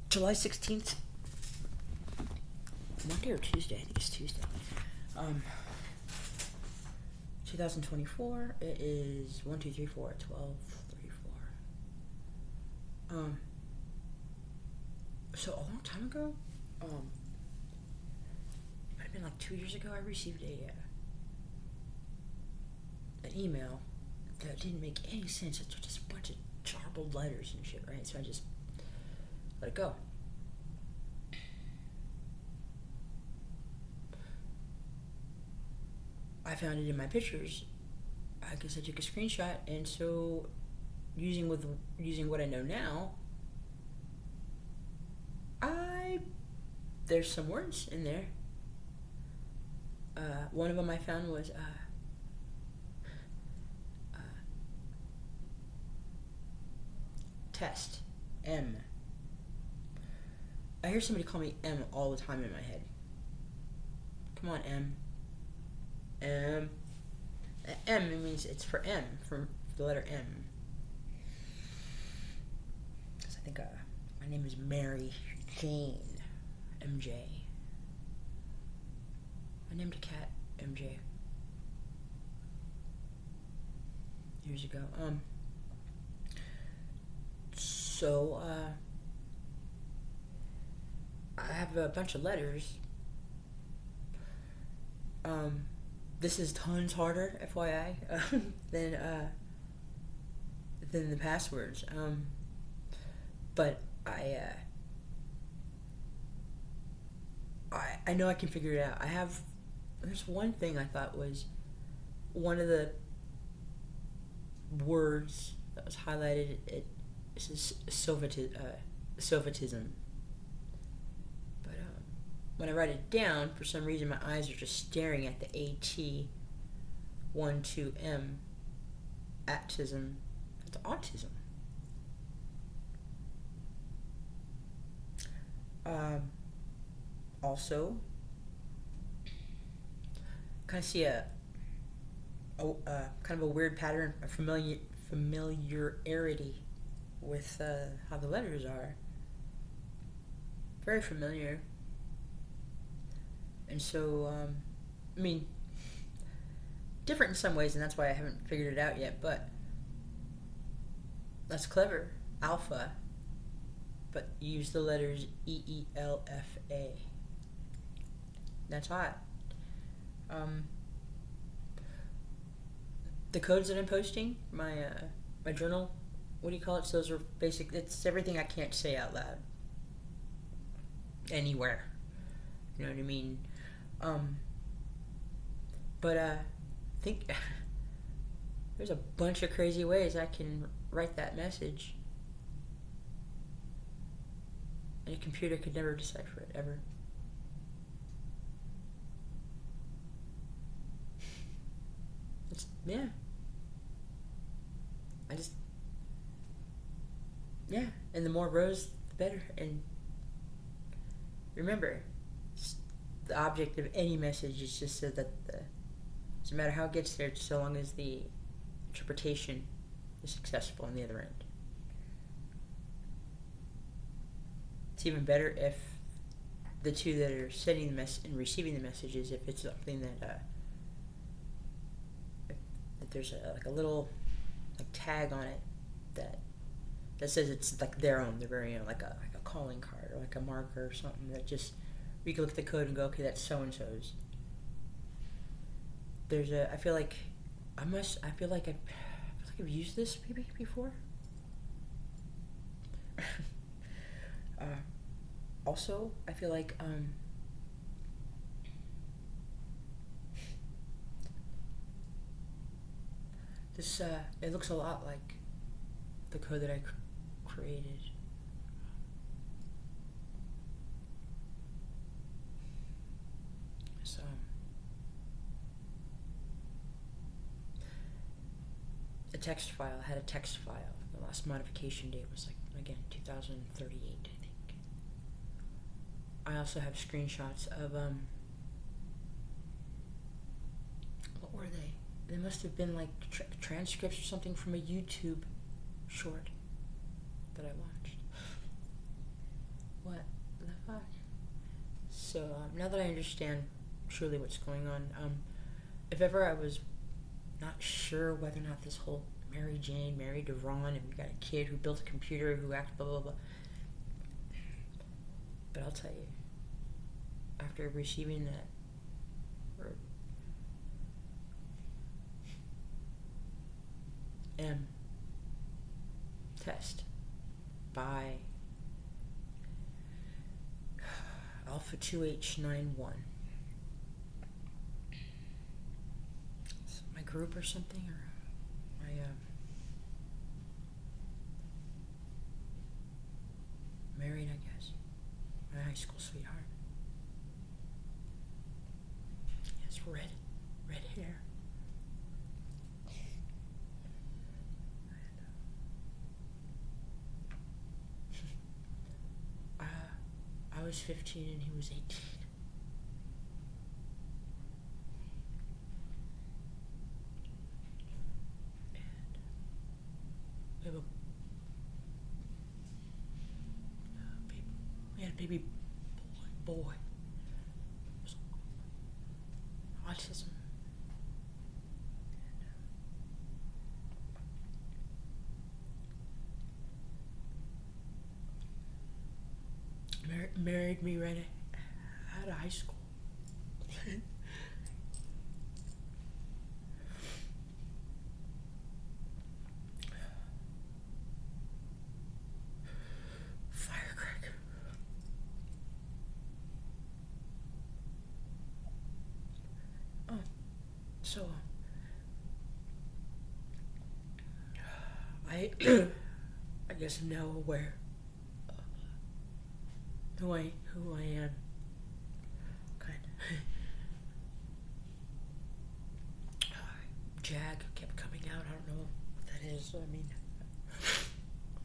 July 16th. Monday or Tuesday? I think it's Tuesday. 2024. It is 1, 2, 3, 4, 12, 34. So a long time ago, it might have been like 2 years ago, I received an email that didn't make any sense. It's just a bunch of jarbled letters and shit, right? So I just let it go. I found it in my pictures. I guess I took a screenshot, and so using what I know now, there's some words in there. One of them I found was test. M. I hear somebody call me M all the time in my head. Come on, M. M. M, it means it's for M, for the letter M. Because I think my name is Mary Jane. MJ. I named a cat MJ years ago. So I have a bunch of letters. This is tons harder, FYI, than the passwords. But I know I can figure it out. There's one thing I thought was one of the words that was highlighted. It says Sophism. But when I write it down, for some reason my eyes are just staring at the AT12M. Autism. That's autism. Also, kind of see a kind of a weird pattern, a familiarity with how the letters are. Very familiar. And so, I mean, different in some ways, and that's why I haven't figured it out yet, but that's clever. Alpha, but use the letters EELFA. That's hot. The codes that I'm posting, my journal, what do you call it? So those are basic. It's everything I can't say out loud anywhere. You know what I mean? But I think there's a bunch of crazy ways I can write that message, and a computer could never decipher it ever. Yeah. And the more rows, the better. And remember, the object of any message is just so that doesn't matter how it gets there, so long as the interpretation is successful on the other end. It's even better if the two that are sending the message and receiving the messages, if it's something that that there's a little tag on it that says it's like their very own, like a calling card or like a marker or something that just we can look at the code and go, okay, that's so and so's. I feel like I've used this maybe before. Also, I feel like this it looks a lot like the code that I created. So a text file. I had a text file. The last modification date was 2038, I think. I also have screenshots of what were they? They must have been transcripts or something from a YouTube short that I watched. So now that I understand truly what's going on, if ever I was not sure whether or not this whole Mary Jane married to Ron and we got a kid who built a computer who acted blah blah blah. But I'll tell you, after receiving that M test by Alpha 2H91, my group or something, or my married, I guess, my high school sweetheart. He has red hair. I was 15 and he was 18. And we had a baby boy. Autism. Married me right out of high school. Firecracker. Oh, so I I guess I'm now aware who I am. Kind of. Jag kept coming out. I don't know what that is. I mean,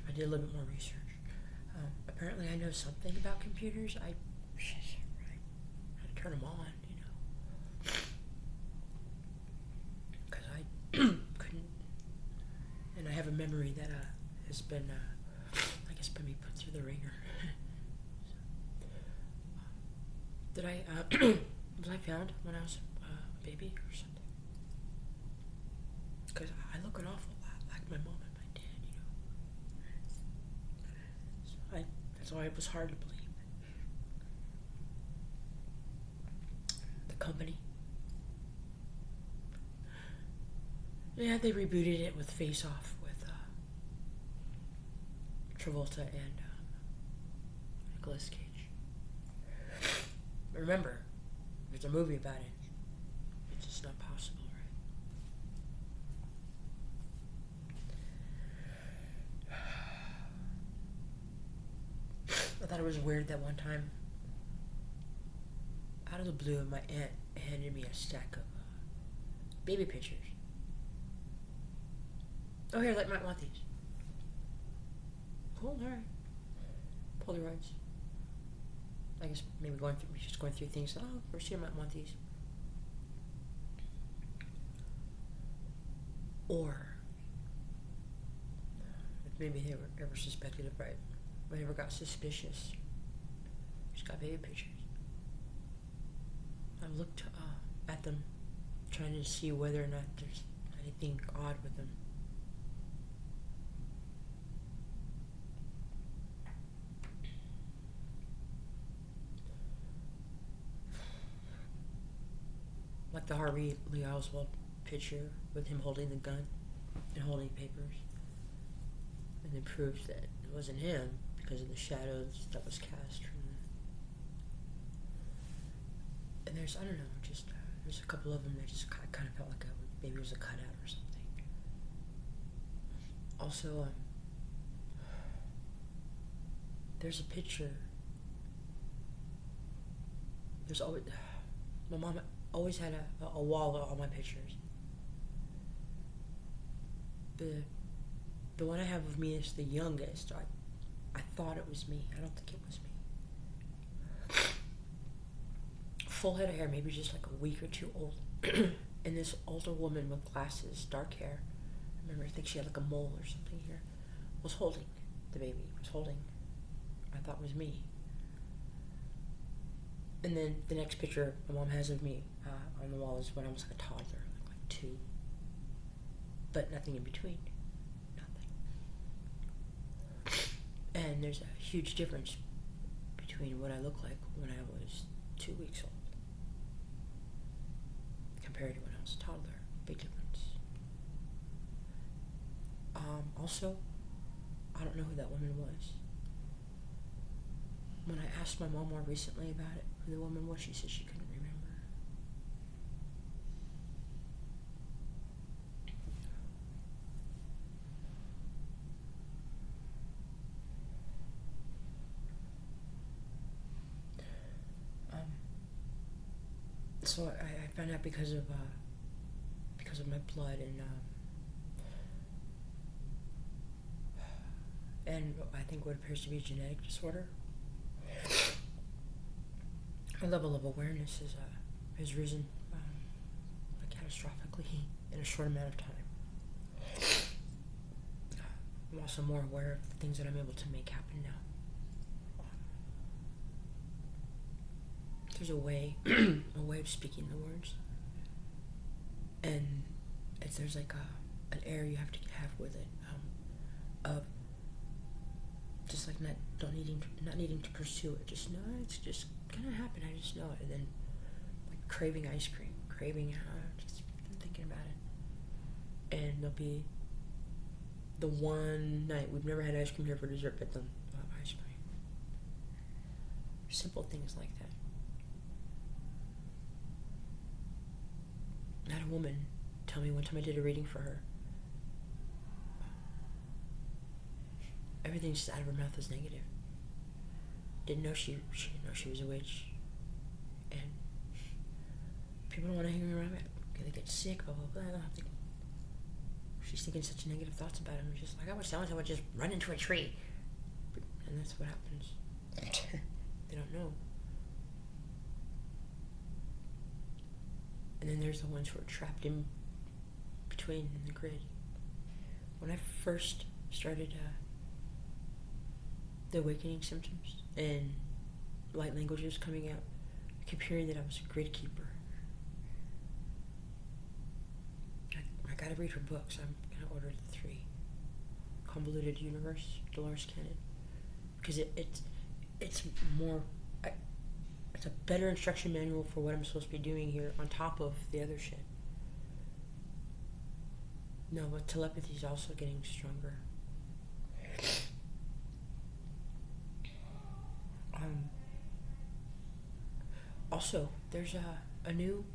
I did a little bit more research. Apparently, I know something about computers. I had to turn them on, because I couldn't. And I have a memory that has been, I guess, been me put through the ringer. Did I, was I found when I was a baby or something? Because I look an awful lot like my mom and my dad, So that's why it was hard to believe. The company. Yeah, they rebooted it with Face Off with Travolta and Nicolas Cage. But remember, there's a movie about it. It's just not possible, right? I thought it was weird that one time, out of the blue, my aunt handed me a stack of baby pictures. Oh, here, might want these. Cool, alright. Polaroids. I guess maybe going through things. Oh, first year I might want these. Or if maybe they were ever suspected of right, or they ever got suspicious. Just got baby pictures. I looked at them, trying to see whether or not there's anything odd with them. Like the Harvey Lee Oswald picture with him holding the gun and holding papers. And then proved that it wasn't him because of the shadows that was cast from the... And there's, I don't know, just there's a couple of them that just kind of felt like maybe it was a cutout or something. Also, there's a picture. There's always... My mom always had a wall of all my pictures. The one I have of me is the youngest. I thought it was me. I don't think it was me. Full head of hair, maybe just like a week or two old. And this older woman with glasses, dark hair. I remember, I think she had like a mole or something here. Was holding the baby. Was holding. I thought it was me. And then the next picture my mom has of me on the wall is when I was like a toddler, like 2. But nothing in between. Nothing. And there's a huge difference between what I look like when I was 2 weeks old compared to when I was a toddler. Big difference. Also, I don't know who that woman was. When I asked my mom more recently about it, who the woman was, she said she couldn't remember. So I found out because of my blood and I think what appears to be a genetic disorder. My level of awareness has risen catastrophically in a short amount of time. I'm also more aware of the things that I'm able to make happen now. There's a way of speaking the words, and there's like an air you have to have with it, of just like not needing to pursue it. Just know it's just gonna happen. I just know it, and then like craving ice cream, just thinking about it, and there'll be the one night we've never had ice cream here for dessert, but then we'll have ice cream. Simple things like that. I had a woman tell me one time I did a reading for her. Everything just out of her mouth was negative. Didn't know she didn't know she was a witch. And people don't want to hang around it. They get sick, blah, blah, blah. She's thinking such negative thoughts about him. She's like, I was telling someone just run into a tree. And that's what happens. They don't know. And then there's the ones who are trapped in between in the grid. When I first started the awakening symptoms and light languages coming out, I kept hearing that I was a grid keeper. I gotta read her books. I'm gonna order the 3. Convoluted Universe, Dolores Cannon. Because it's more... It's a better instruction manual for what I'm supposed to be doing here on top of the other shit. No, but telepathy is also getting stronger. Also, there's a new,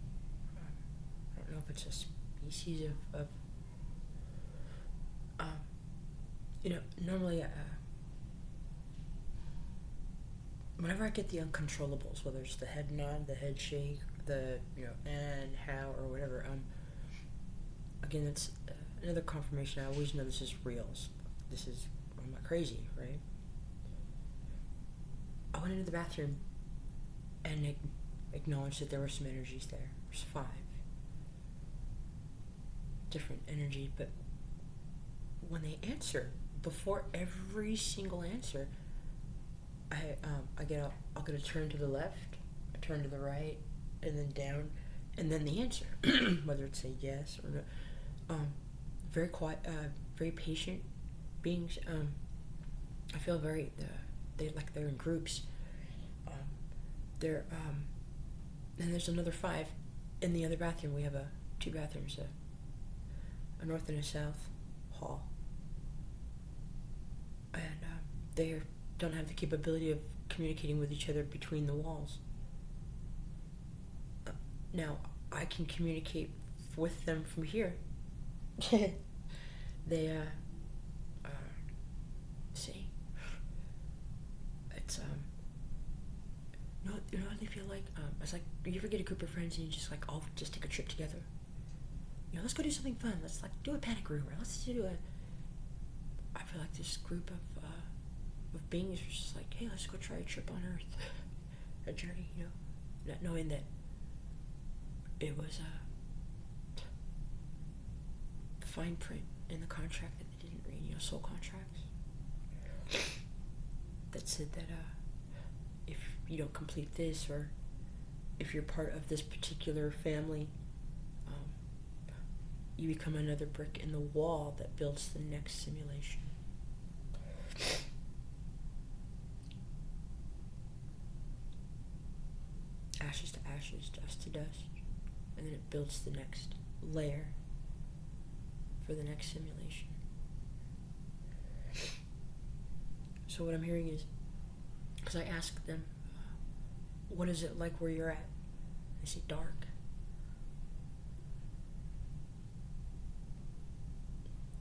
I don't know if it's a species of normally whenever I get the uncontrollables, whether it's the head nod, the head shake, the, and how, or whatever, again, that's another confirmation. I always know this is real. I'm not crazy, right? I went into the bathroom and acknowledged that there were some energies there. There's 5 different energy, but when they answer, before every single answer, I'll get a turn to the left, a turn to the right, and then down, and then the answer, whether it's a yes or no. Very quiet, very patient beings. I feel very, they're in groups. And there's another 5 in the other bathroom. We have 2 bathrooms, a north and a south hall, and they don't have the capability of communicating with each other between the walls. Now, I can communicate with them from here. They, see, it's, you know what they feel like? It's like, you ever get a group of friends and you just like, all just take a trip together? Let's go do something fun. Let's like do a panic room, or let's do I feel like this group of beings was just like, hey, let's go try a trip on Earth. A journey, not knowing that it was fine print in the contract that they didn't read, soul contracts, that said that if you don't complete this, or if you're part of this particular family, you become another brick in the wall that builds the next simulation. Ashes to ashes, dust to dust, and then it builds the next layer for the next simulation. So what I'm hearing is, because I asked them, what is it like where you're at? They say dark.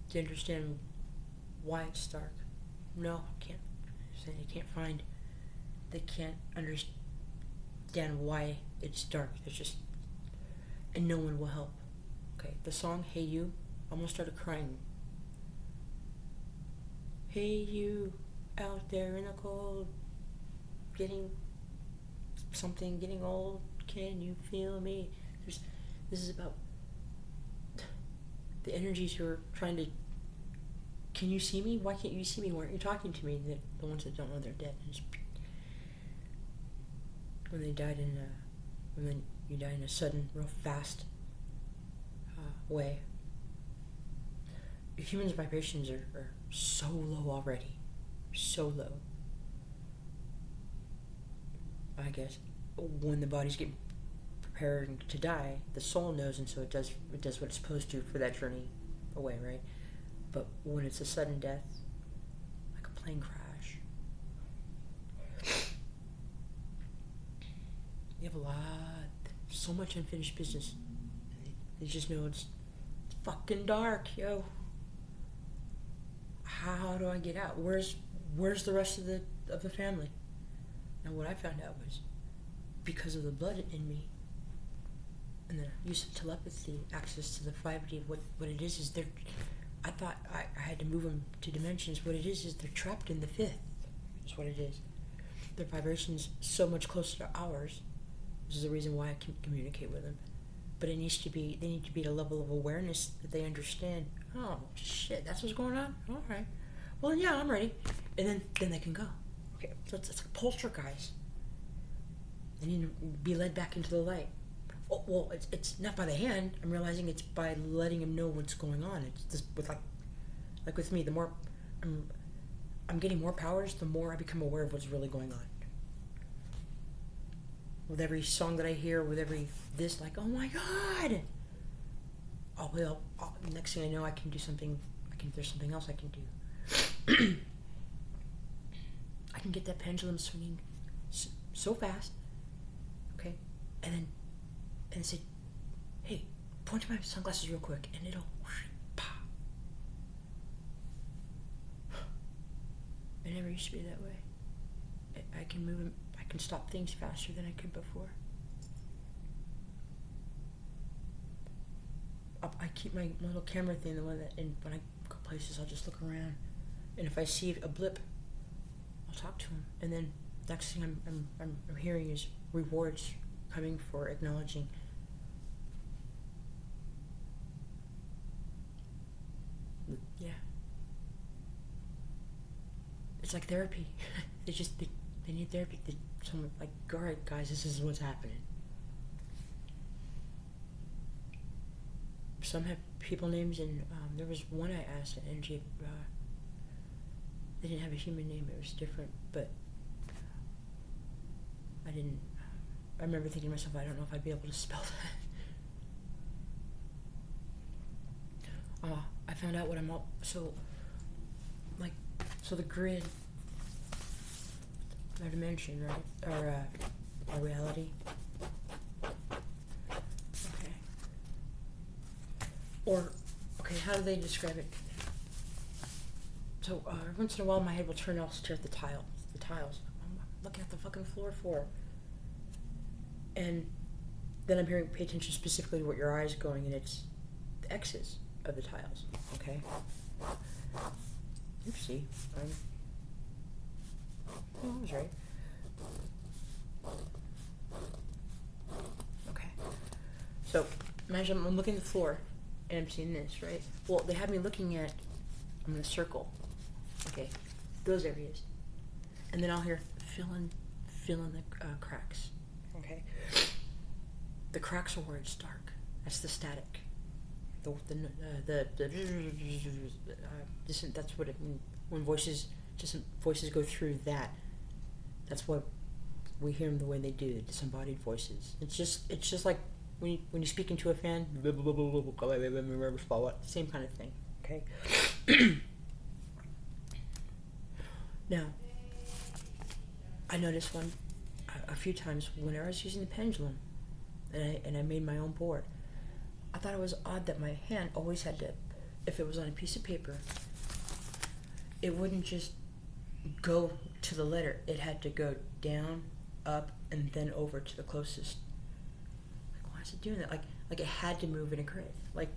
Do you understand why it's dark? No, I can't. They can't understand why it's dark. There's just, and no one will help. Okay, the song Hey You, I almost started crying. Hey you, out there in the cold, getting old, can you feel me? This is about the energies who are trying to, can you see me? Why can't you see me? Why aren't you talking to me? The ones that don't know they're dead. When you died in a sudden, real fast way. Humans' vibrations are so low already. So low. I guess when the body's getting prepared to die, the soul knows, and so it does what it's supposed to for that journey away, right? But when it's a sudden death, like a plane crash, you have so much unfinished business. You just know it's fucking dark, yo. How do I get out? Where's the rest of the family? Now what I found out was, because of the blood in me and the use of telepathy, access to the 5D of what it is they're, I thought I had to move them to dimensions. What it is they're trapped in the 5th. That's what it is. Their vibration's so much closer to ours. This is the reason why I can communicate with them. But they need to be at a level of awareness that they understand. Oh shit, that's what's going on? Alright. Well yeah, I'm ready. And then they can go. Okay, so it's like poltergeist. They need to be led back into the light. Oh, well, it's not by the hand. I'm realizing it's by letting them know what's going on. It's just with like with me, the more I'm getting more powers, the more I become aware of what's really going on. With every song that I hear, with every this, like, oh my god! Next thing I know, I can do something. There's something else I can do. I can get that pendulum swinging so fast, okay, and say, hey, point to my sunglasses real quick, and it'll whoosh, pop. It never used to be that way. I can move. I can stop things faster than I could before. I keep my little camera thing, the one that, and when I go places, I'll just look around, and if I see a blip, I'll talk to him, and then next thing I'm hearing is rewards coming for acknowledging. Yeah. It's like therapy. They need therapy. Someone like, all right, guys, this is what's happening. Some have people names, and there was one I asked at NG. They didn't have a human name. It was different, but I didn't. I remember thinking to myself, I don't know if I'd be able to spell that. I found out what I'm all so the grid, our dimension, right, or our reality. Okay. Or okay, how do they describe it? So every once in a while, my head will turn. I'll stare at the tiles. I'm looking at the fucking floor for. And then I'm hearing, pay attention specifically to what your eye is going, and it's the X's of the tiles. Okay. Oopsie. I was right. Okay. So imagine I'm looking at the floor, and I'm seeing this, right? Well, they have me looking at. I'm gonna circle. Okay, those areas, and then I'll hear fill in the cracks. Okay, The cracks are where it's dark. That's the static. That's what it means. When voices go through that. That's what we hear them the way they do. The disembodied voices. It's just like when you speak into a fan. Same kind of thing. Okay. Now, I noticed a few times whenever I was using the pendulum, and I made my own board. I thought it was odd that my hand always had to, if it was on a piece of paper, it wouldn't just go to the letter. It had to go down, up, and then over to the closest. Like, why is it doing that? Like it had to move in a grid. Like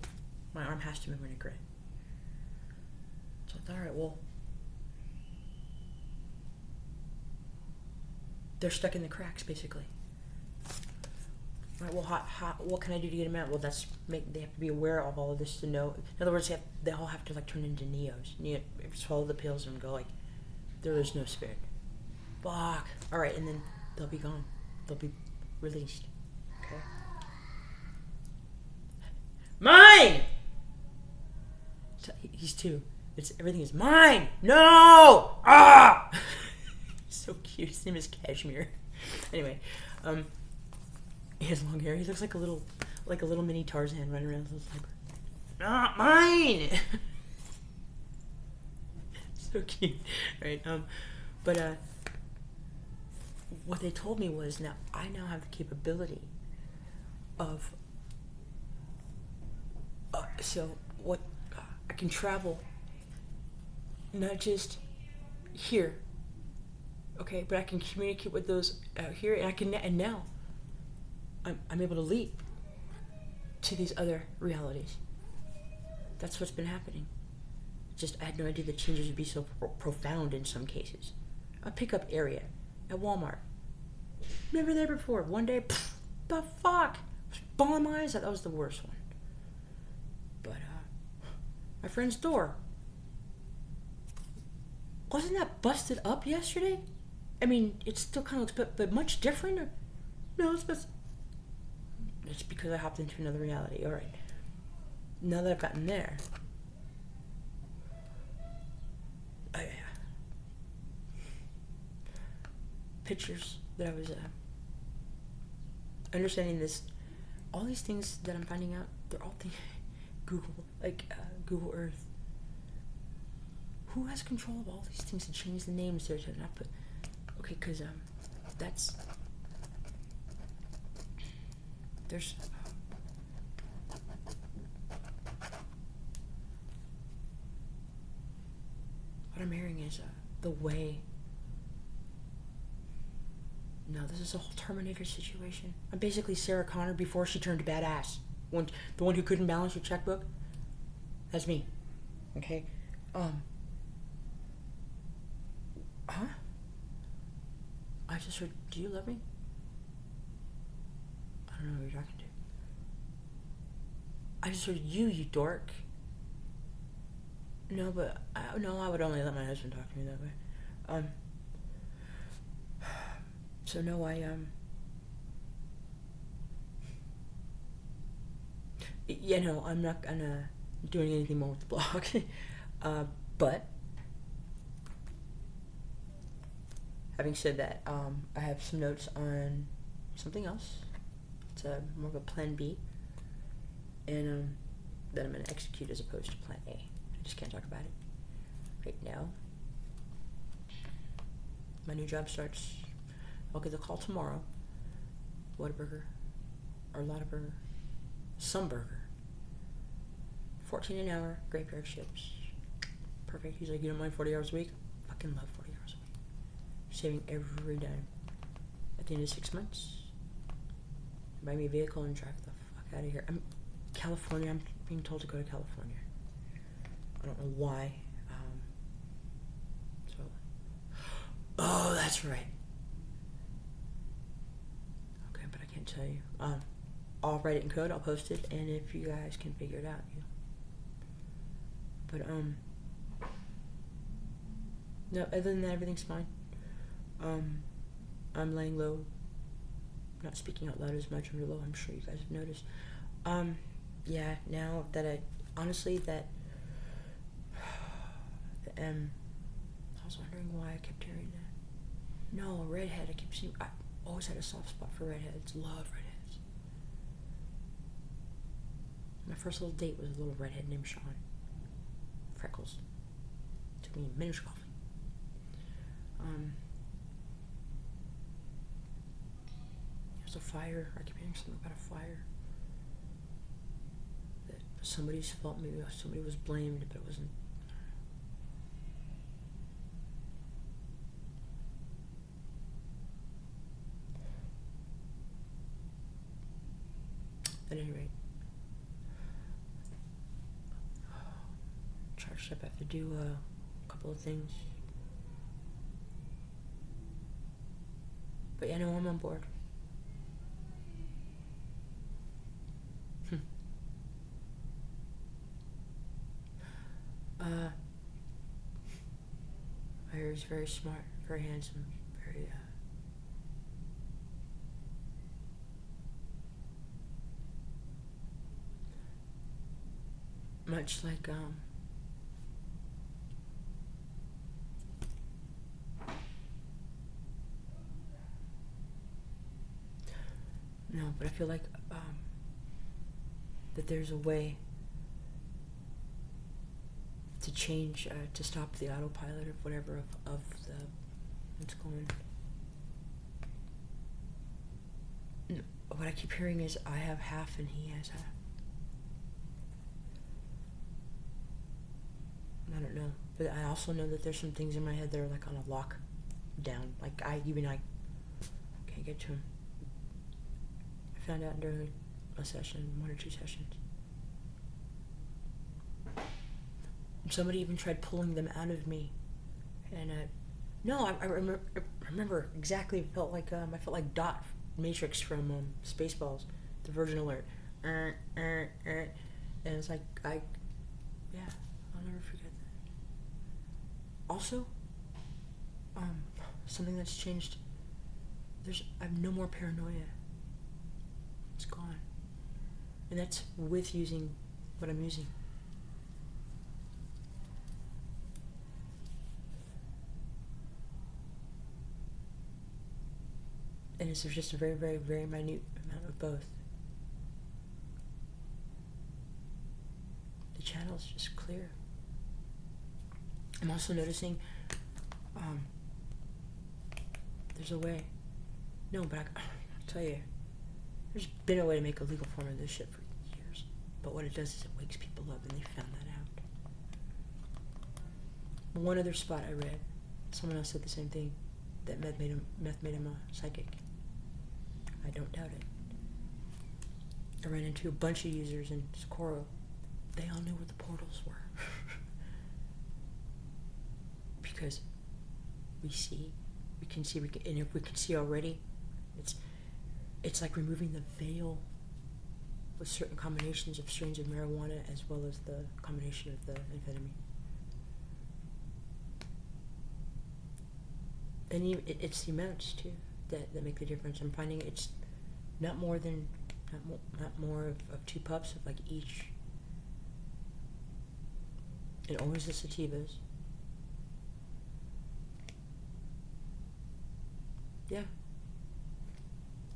my arm has to move in a grid. So I thought, all right, well, they're stuck in the cracks, basically. Right, well, what can I do to get them out? Well, they have to be aware of all of this to know. In other words, they all have to like turn into Neos. Swallow the pills and go like, there is no spirit. Fuck. All right, and then they'll be gone. They'll be released. Okay. Mine. So he's 2. Everything is mine. No. Ah. So cute. His name is Cashmere. Anyway, he has long hair. He looks like a little mini Tarzan running around with a sniper. Not mine. So cute, right? But what they told me was I now have the capability of. I can travel. Not just here. Okay, but I can communicate with those out here, and now I'm able to leap to these other realities. That's what's been happening. Just I had no idea the changes would be so profound in some cases. A pickup area at Walmart. Never there before. One day, the fuck? Bawling my eyes out. That was the worst one. But my friend's door. Wasn't that busted up yesterday? I mean, it still kind of looks, but much different. No, it's because I hopped into another reality. All right. Now that I've gotten there, pictures that I was understanding this. All these things that I'm finding out, they're all things Google Earth. Who has control of all these things to change the names there to not put? Okay, because there's what I'm hearing is the way. No, this is a whole Terminator situation. I'm basically Sarah Connor before she turned badass. The one who couldn't balance her checkbook. That's me. Okay. Huh? I just heard, do you love me? I don't know who you're talking to. I just heard you dork. No, but I would only let my husband talk to me that way. So no, I'm not gonna doing anything more with the blog. But having said that, I have some notes on something else. It's more of a plan B, and that I'm gonna execute as opposed to plan A. I just can't talk about it right now. My new job starts. I'll get the call tomorrow. Whataburger, or Lottaburger, some burger. 14 an hour, graveyard shifts. Perfect. He's like, you don't mind 40 hours a week? Fucking love 40 hours a week. Saving every dime. At the end of 6 months, buy me a vehicle and drive the fuck out of here. California. I'm being told to go to California. I don't know why. Oh, that's right. Okay, but I can't tell you. I'll write it in code. I'll post it, and if you guys can figure it out, But no. Other than that, everything's fine. I'm laying low, not speaking out loud as much under low. I'm sure you guys have noticed. Yeah, now that honestly, that the M, I was wondering why I kept hearing that. No, redhead. I keep seeing. I always had a soft spot for redheads. Love redheads. My first little date was a little redhead named Sean. Freckles. Took me minutes coffee. There's a fire. I keep hearing something about a fire. That somebody's fault. Maybe somebody was blamed, but it wasn't. At any rate, charged up. I have to do a couple of things. But yeah, no, I'm on board. I hear he's very smart, very handsome, very much like no, but I feel like that there's a way to change, to stop the autopilot of whatever of the what's going. What I keep hearing is I have half and he has half. I don't know, but I also know that there's some things in my head that are like on a lockdown. Like I can't get to them. I found out during a session, 1 or 2 sessions. Somebody even tried pulling them out of me, and I remember exactly. It felt like I felt like Dot Matrix from Spaceballs, the Virgin Alert, and it's like I'll never forget that. Also, something that's changed. I have no more paranoia. It's gone, and that's with using what I'm using. And it's just a very, very, very minute amount of both. The channel's just clear. I'm also noticing there's a way. No, but I'll tell you, there's been a way to make a legal form of this shit for years. But what it does is it wakes people up, and they found that out. One other spot I read, someone else said the same thing, that meth made him a psychic. I don't doubt it. I ran into a bunch of users in Socorro. They all knew where the portals were. Because we can see, and if we can see already, it's like removing the veil with certain combinations of strains of marijuana as well as the combination of the amphetamine. And it's the amounts too that make the difference. I'm finding it's not more of 2 puffs of like each, and always the sativas. Yeah.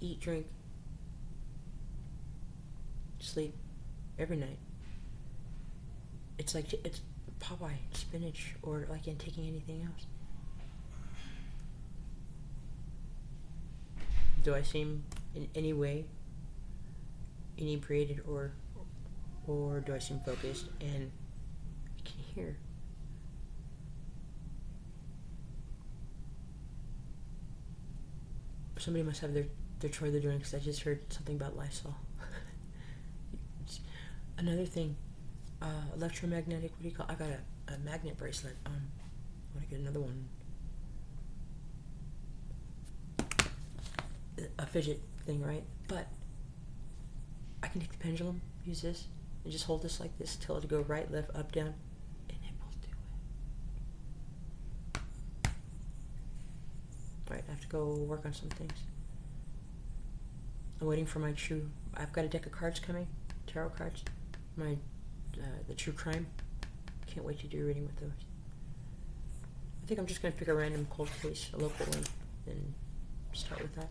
Eat, drink, sleep every night. It's like it's Popeye, spinach, or like in taking anything else. Do I seem in any way inebriated or do I seem focused? And I can hear. Somebody must have their toilet doing, because I just heard something about Lysol. Another thing, electromagnetic, what do you call it? I got a magnet bracelet. I want to get another one. A fidget thing, right? But I can take the pendulum, use this, and just hold this like this till it go right, left, up, down, and it will do it. Right, I have to go work on some things. I'm waiting for my true. I've got a deck of cards coming, tarot cards. My the true crime. Can't wait to do a reading with those. I think I'm just gonna pick a random cold case, a local one, and start with that.